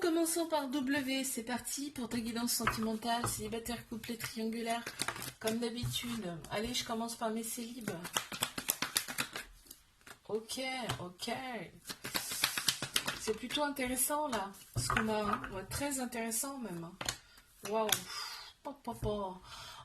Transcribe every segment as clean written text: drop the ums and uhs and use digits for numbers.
commençons par W, c'est parti pour ta guidance sentimentale, célibataire, couple triangulaire, comme d'habitude. Allez, je commence par mes célibes. Ok. C'est plutôt intéressant là, ce qu'on a, hein. Ouais, très intéressant même. Waouh.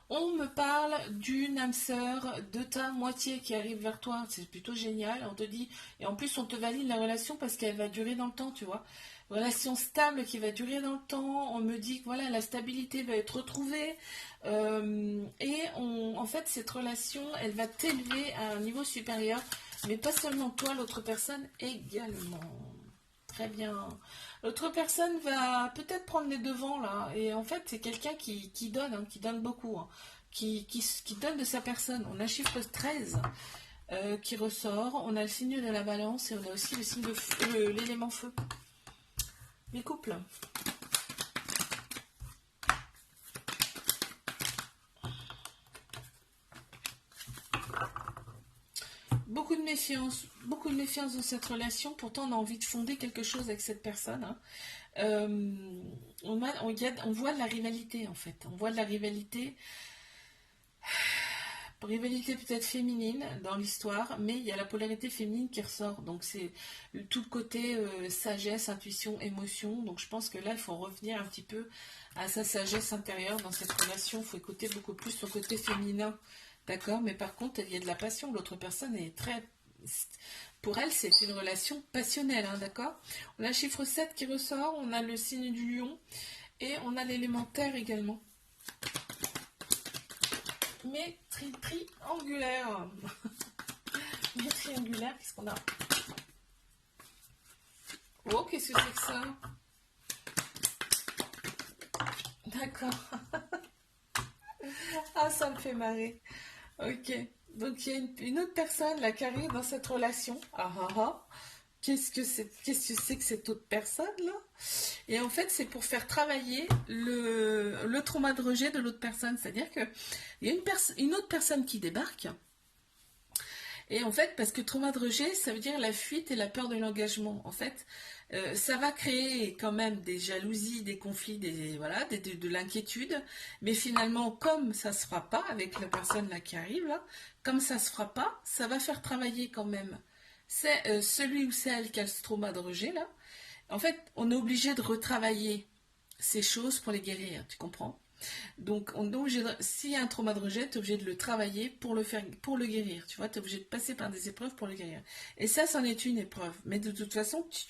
On me parle d'une âme sœur de ta moitié qui arrive vers toi. C'est plutôt génial. On te dit, et en plus on te valide la relation parce qu'elle va durer dans le temps, tu vois. Relation stable qui va durer dans le temps. On me dit que voilà, la stabilité va être retrouvée. En fait, cette relation, elle va t'élever à un niveau supérieur. Mais pas seulement toi, l'autre personne également. Très bien. L'autre personne va peut-être prendre les devants là. Et en fait, c'est quelqu'un qui donne, hein, qui donne beaucoup, hein, qui donne de sa personne. On a le chiffre 13 qui ressort. On a le signe de la balance et on a aussi le signe de feu, l'élément feu. Les couples. Beaucoup de méfiance dans cette relation. Pourtant, on a envie de fonder quelque chose avec cette personne, hein. On voit de la rivalité en fait. On voit de la rivalité peut-être féminine dans l'histoire, mais il y a la polarité féminine qui ressort. Donc c'est tout le côté sagesse, intuition, émotion. Donc je pense que là, il faut revenir un petit peu à sa sagesse intérieure dans cette relation. Il faut écouter beaucoup plus son côté féminin. D'accord? Mais par contre, il y a de la passion. L'autre personne est très... Pour elle, c'est une relation passionnelle, hein, d'accord? On a le chiffre 7 qui ressort, on a le signe du lion et on a l'élémentaire également. Mais triangulaire. Mais triangulaire, qu'est-ce qu'on a? Oh, qu'est-ce que c'est que ça? D'accord. Ah, ça me fait marrer. Ok. Donc il y a une autre personne là qui arrive dans cette relation. Ah ah ah. Qu'est-ce que c'est que cette autre personne là? Et en fait, c'est pour faire travailler le trauma de rejet de l'autre personne. C'est-à-dire que il y a une autre personne qui débarque. Et en fait, parce que trauma de rejet, ça veut dire la fuite et la peur de l'engagement. En fait, ça va créer quand même des jalousies, des conflits, de l'inquiétude. Mais finalement, comme ça se fera pas avec la personne là qui arrive là, comme ça se fera pas, ça va faire travailler quand même. C'est celui ou celle qui a ce trauma de rejet là. En fait, on est obligé de retravailler ces choses pour les guérir. Tu comprends? Donc, s'il y a un trauma de rejet, tu es obligé de le travailler pour le guérir. Tu vois, tu es obligé de passer par des épreuves pour le guérir. Et ça, c'en est une épreuve. Mais de toute façon, tu